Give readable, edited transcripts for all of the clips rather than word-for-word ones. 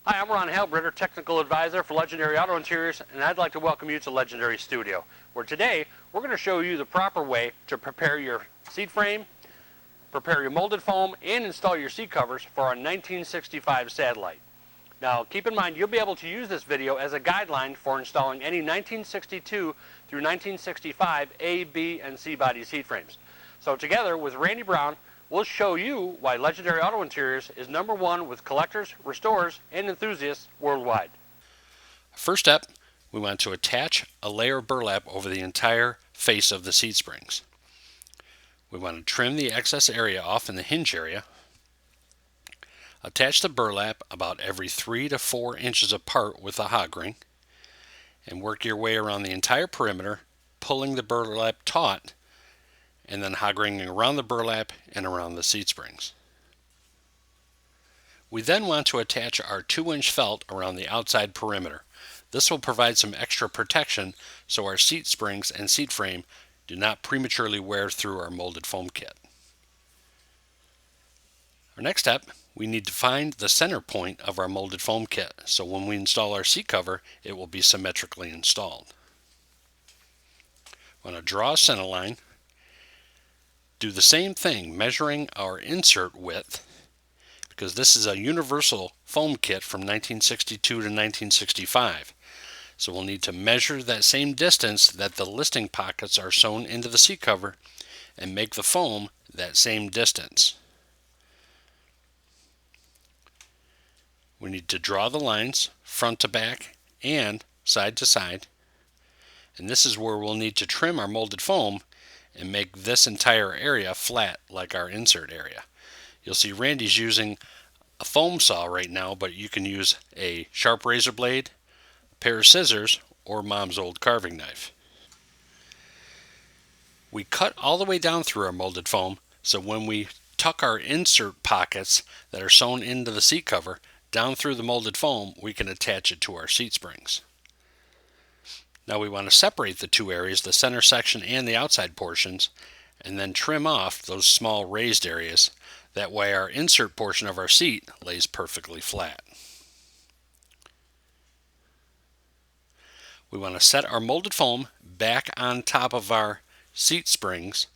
Hi, I'm Ron Halbritter, Technical Advisor for Legendary Auto Interiors, and I'd like to welcome you to Legendary Studio, where today we're going to show you the proper way to prepare your seat frame, prepare your molded foam, and install your seat covers for our 1965 Satellite. Now, keep in mind, you'll be able to use this video as a guideline for installing any 1962 through 1965 A, B, and C body seat frames. So together with Randy Brown, we'll show you why Legendary Auto Interiors is #1 with collectors, restorers, and enthusiasts worldwide. First step, we want to attach a layer of burlap over the entire face of the seat springs. We want to trim the excess area off in the hinge area. Attach the burlap about every 3 to 4 inches apart with a hog ring, and work your way around the entire perimeter, pulling the burlap taut, and then hog ringing around the burlap and around the seat springs. We then want to attach our 2-inch felt around the outside perimeter. This will provide some extra protection so our seat springs and seat frame do not prematurely wear through our molded foam kit. Our next step, we need to find the center point of our molded foam kit, so when we install our seat cover, it will be symmetrically installed. We want to draw a center line. Do the same thing, measuring our insert width, because this is a universal foam kit from 1962 to 1965. So we'll need to measure that same distance that the listing pockets are sewn into the seat cover and make the foam that same distance. We need to draw the lines front to back and side to side. And this is where we'll need to trim our molded foam and make this entire area flat like our insert area. You'll see Randy's using a foam saw right now, but you can use a sharp razor blade, a pair of scissors, or Mom's old carving knife. We cut all the way down through our molded foam, so when we tuck our insert pockets that are sewn into the seat cover down through the molded foam, we can attach it to our seat springs. Now we want to separate the two areas, the center section and the outside portions, and then trim off those small raised areas. That way our insert portion of our seat lays perfectly flat. We want to set our molded foam back on top of our seat springs.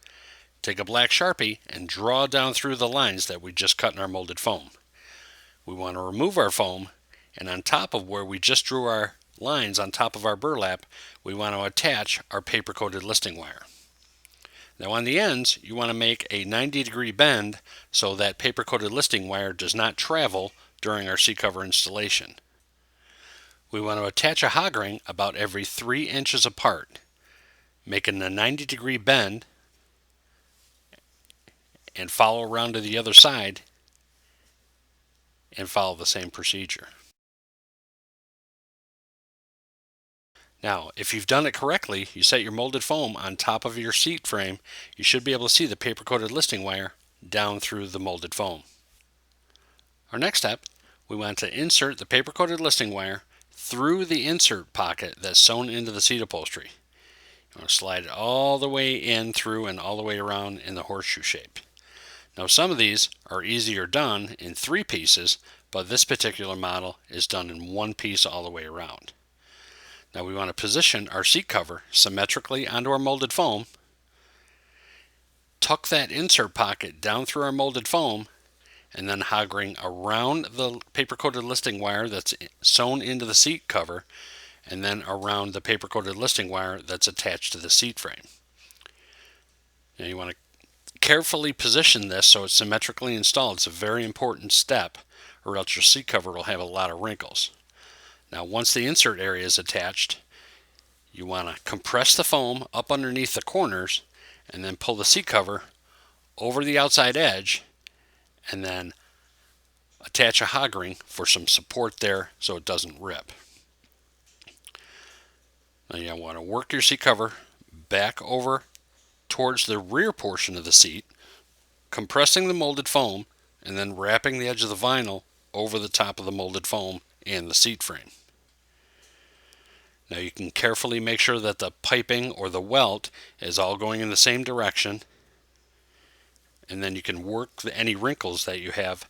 Take a black Sharpie and draw down through the lines that we just cut in our molded foam. We want to remove our foam, and on top of where we just drew our lines on top of our burlap, we want to attach our paper-coated listing wire. Now on the ends, you want to make a 90-degree bend so that paper-coated listing wire does not travel during our seat cover installation. We want to attach a hog ring about every 3 inches apart, making a 90-degree bend, and follow around to the other side and follow the same procedure. Now, if you've done it correctly, you set your molded foam on top of your seat frame, you should be able to see the paper-coated listing wire down through the molded foam. Our next step, we want to insert the paper-coated listing wire through the insert pocket that's sewn into the seat upholstery. You want to slide it all the way in through and all the way around in the horseshoe shape. Now some of these are easier done in 3 pieces, but this particular model is done in 1 piece all the way around. Now we want to position our seat cover symmetrically onto our molded foam, tuck that insert pocket down through our molded foam, and then hog ring around the paper-coated listing wire that's sewn into the seat cover, and then around the paper-coated listing wire that's attached to the seat frame. Now you want to carefully position this so it's symmetrically installed. It's a very important step, or else your seat cover will have a lot of wrinkles. Now once the insert area is attached, you want to compress the foam up underneath the corners and then pull the seat cover over the outside edge and then attach a hog ring for some support there so it doesn't rip. Now you want to work your seat cover back over towards the rear portion of the seat, compressing the molded foam and then wrapping the edge of the vinyl over the top of the molded foam and the seat frame. Now you can carefully make sure that the piping or the welt is all going in the same direction, and then you can work any wrinkles that you have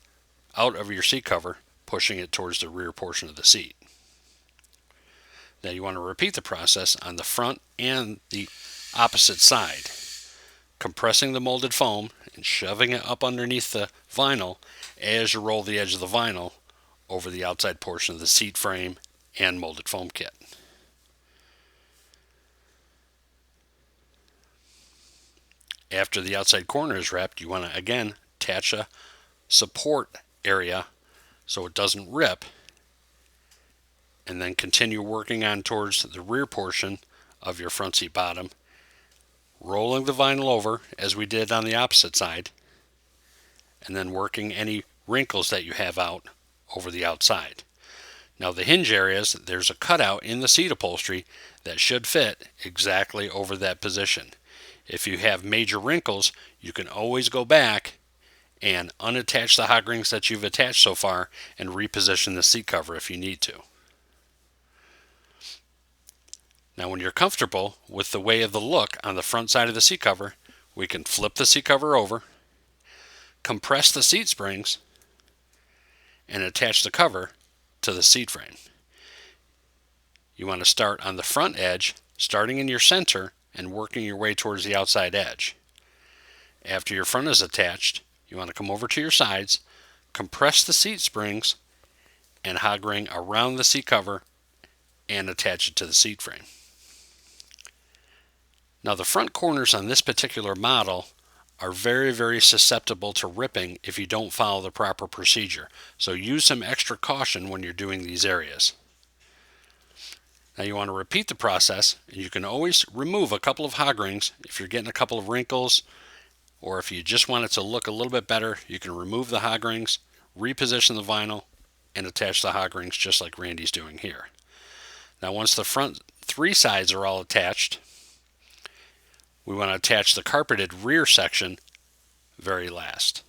out of your seat cover pushing it towards the rear portion of the seat. Now you want to repeat the process on the front and the opposite side, compressing the molded foam and shoving it up underneath the vinyl as you roll the edge of the vinyl over the outside portion of the seat frame and molded foam kit. After the outside corner is wrapped, you want to again attach a support area so it doesn't rip, and then continue working on towards the rear portion of your front seat bottom, rolling the vinyl over as we did on the opposite side, and then working any wrinkles that you have out over the outside. Now the hinge areas, there's a cutout in the seat upholstery that should fit exactly over that position. If you have major wrinkles, you can always go back and unattach the hog rings that you've attached so far and reposition the seat cover if you need to. Now when you're comfortable with the way of the look on the front side of the seat cover, we can flip the seat cover over, compress the seat springs, and attach the cover to the seat frame. You want to start on the front edge, starting in your center and working your way towards the outside edge. After your front is attached, you want to come over to your sides, compress the seat springs, and hog ring around the seat cover and attach it to the seat frame. Now the front corners on this particular model are very, very susceptible to ripping if you don't follow the proper procedure. So use some extra caution when you're doing these areas. Now you want to repeat the process, and you can always remove a couple of hog rings if you're getting a couple of wrinkles, or if you just want it to look a little bit better, you can remove the hog rings, reposition the vinyl, and attach the hog rings just like Randy's doing here. Now once the front three sides are all attached, we want to attach the carpeted rear section very last.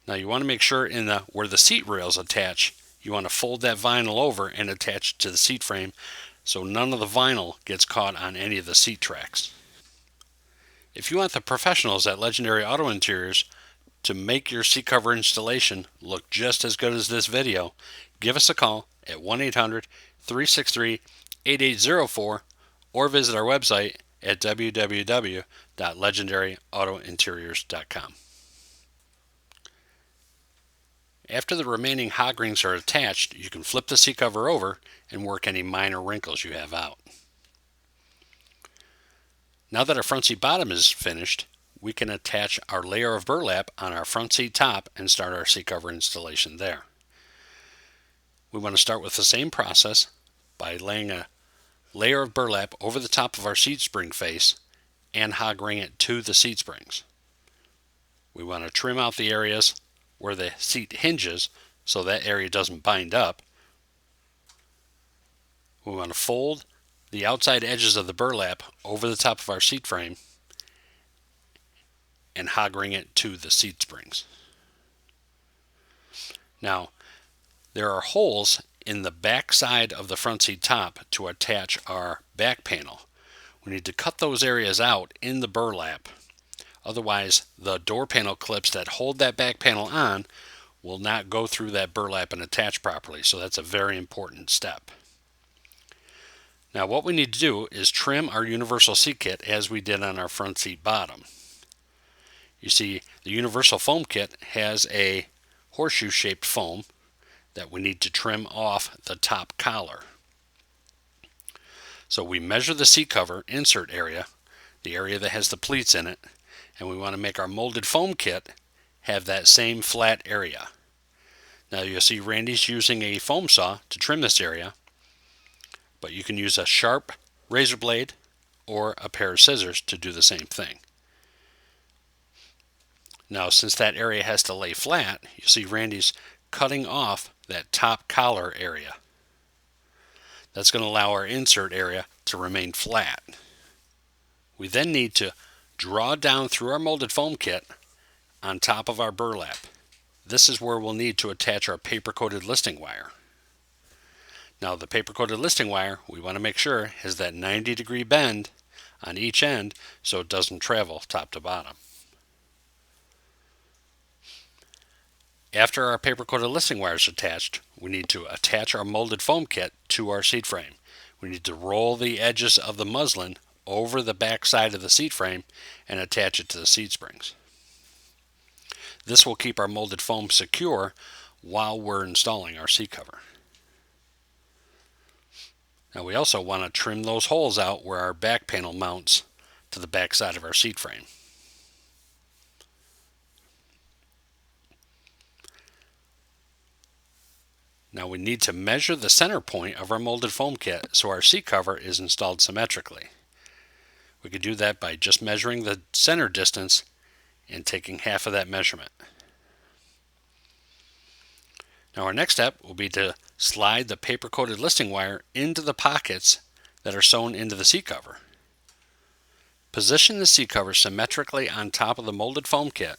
Now you want to make sure where the seat rails attach, you want to fold that vinyl over and attach it to the seat frame so none of the vinyl gets caught on any of the seat tracks. If you want the professionals at Legendary Auto Interiors to make your seat cover installation look just as good as this video, give us a call at 1-800-363-8804 or visit our website at www.legendaryautointeriors.com. After the remaining hog rings are attached, you can flip the seat cover over and work any minor wrinkles you have out. Now that our front seat bottom is finished, we can attach our layer of burlap on our front seat top and start our seat cover installation there. We want to start with the same process by laying a layer of burlap over the top of our seat spring face and hog ring it to the seat springs. We want to trim out the areas where the seat hinges so that area doesn't bind up. We want to fold the outside edges of the burlap over the top of our seat frame and hog ring it to the seat springs. Now, there are holes in the back side of the front seat top to attach our back panel. We need to cut those areas out in the burlap. Otherwise, the door panel clips that hold that back panel on will not go through that burlap and attach properly. So that's a very important step. Now what we need to do is trim our universal seat kit as we did on our front seat bottom. You see, the universal foam kit has a horseshoe shaped foam that we need to trim off the top collar. So we measure the seat cover insert area, the area that has the pleats in it, and we want to make our molded foam kit have that same flat area. Now you'll see Randy's using a foam saw to trim this area, but you can use a sharp razor blade or a pair of scissors to do the same thing. Now since that area has to lay flat, you see Randy's cutting off that top collar area. That's going to allow our insert area to remain flat. We then need to draw down through our molded foam kit on top of our burlap. This is where we'll need to attach our paper-coated listing wire. Now the paper-coated listing wire, we want to make sure has that 90-degree bend on each end so it doesn't travel top to bottom. After our paper-coated listing wire is attached, we need to attach our molded foam kit to our seat frame. We need to roll the edges of the muslin over the back side of the seat frame and attach it to the seat springs. This will keep our molded foam secure while we're installing our seat cover. Now we also want to trim those holes out where our back panel mounts to the back side of our seat frame. Now we need to measure the center point of our molded foam kit so our seat cover is installed symmetrically. We could do that by just measuring the center distance and taking half of that measurement. Now our next step will be to slide the paper-coated listing wire into the pockets that are sewn into the seat cover. Position the seat cover symmetrically on top of the molded foam kit.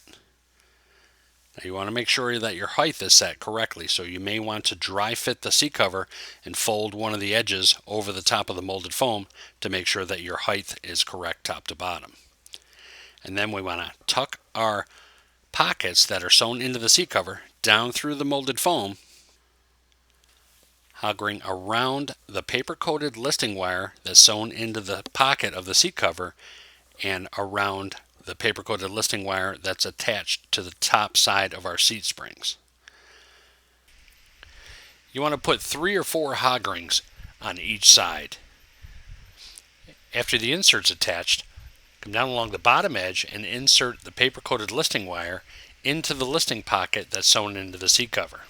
Now you want to make sure that your height is set correctly, so you may want to dry fit the seat cover and fold one of the edges over the top of the molded foam to make sure that your height is correct top to bottom. And then we want to tuck our pockets that are sewn into the seat cover down through the molded foam, hogging around the paper-coated listing wire that's sewn into the pocket of the seat cover and around the paper-coated listing wire that's attached to the top side of our seat springs. You want to put 3 or 4 hog rings on each side. After the insert's attached, come down along the bottom edge and insert the paper-coated listing wire into the listing pocket that's sewn into the seat cover.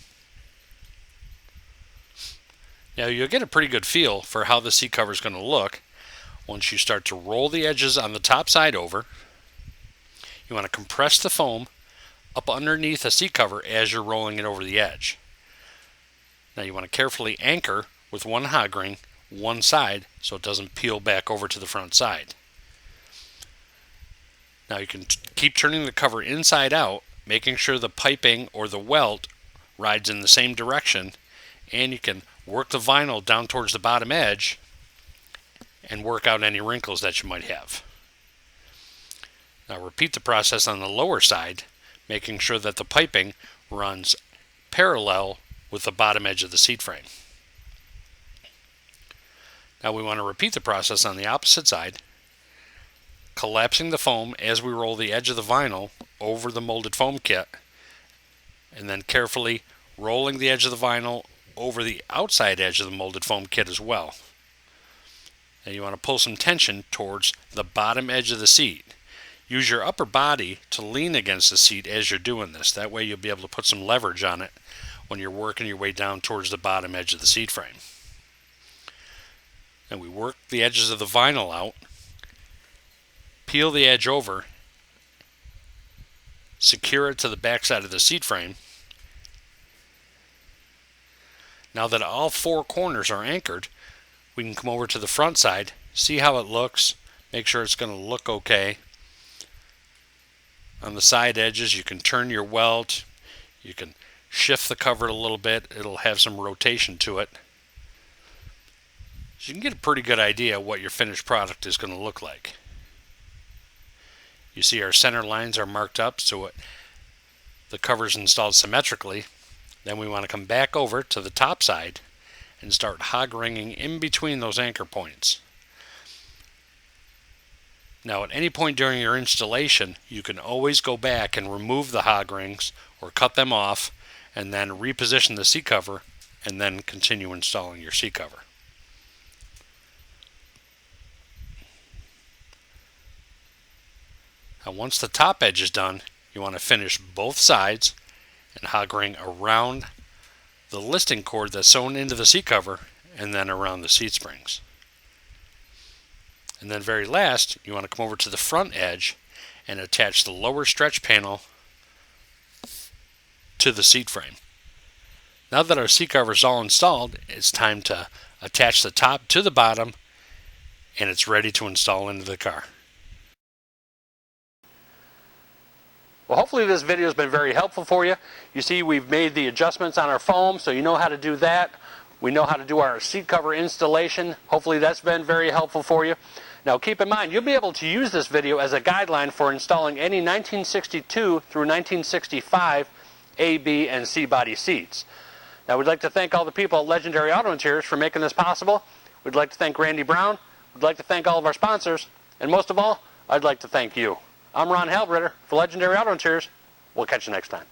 Now you'll get a pretty good feel for how the seat cover is going to look once you start to roll the edges on the top side over. You want to compress the foam up underneath the seat cover as you're rolling it over the edge. Now you want to carefully anchor with one hog ring one side so it doesn't peel back over to the front side. Now you can keep turning the cover inside out, making sure the piping or the welt rides in the same direction, and you can work the vinyl down towards the bottom edge and work out any wrinkles that you might have. Now repeat the process on the lower side, making sure that the piping runs parallel with the bottom edge of the seat frame. Now we want to repeat the process on the opposite side, collapsing the foam as we roll the edge of the vinyl over the molded foam kit, and then carefully rolling the edge of the vinyl over the outside edge of the molded foam kit as well. And you want to pull some tension towards the bottom edge of the seat. Use your upper body to lean against the seat as you're doing this. That way you'll be able to put some leverage on it when you're working your way down towards the bottom edge of the seat frame. And we work the edges of the vinyl out, peel the edge over, secure it to the back side of the seat frame. Now that all 4 corners are anchored, we can come over to the front side, see how it looks, make sure it's going to look okay. On the side edges, you can turn your welt, you can shift the cover a little bit, it'll have some rotation to it. So you can get a pretty good idea of what your finished product is going to look like. You see our center lines are marked up so the cover is installed symmetrically. Then we want to come back over to the top side and start hog ringing in between those anchor points. Now at any point during your installation, you can always go back and remove the hog rings or cut them off and then reposition the seat cover and then continue installing your seat cover. Now once the top edge is done, you want to finish both sides and hog ring around the listing cord that's sewn into the seat cover and then around the seat springs. And then very last, you want to come over to the front edge and attach the lower stretch panel to the seat frame. Now that our seat cover is all installed, it's time to attach the top to the bottom and it's ready to install into the car. Well, hopefully this video has been very helpful for you. You see we've made the adjustments on our foam, so you know how to do that. We know how to do our seat cover installation. Hopefully that's been very helpful for you. Now keep in mind, you'll be able to use this video as a guideline for installing any 1962 through 1965 A, B, and C body seats. Now, we'd like to thank all the people at Legendary Auto Interiors for making this possible. We'd like to thank Randy Brown. We'd like to thank all of our sponsors. And most of all, I'd like to thank you. I'm Ron Halbritter for Legendary Auto Interiors. We'll catch you next time.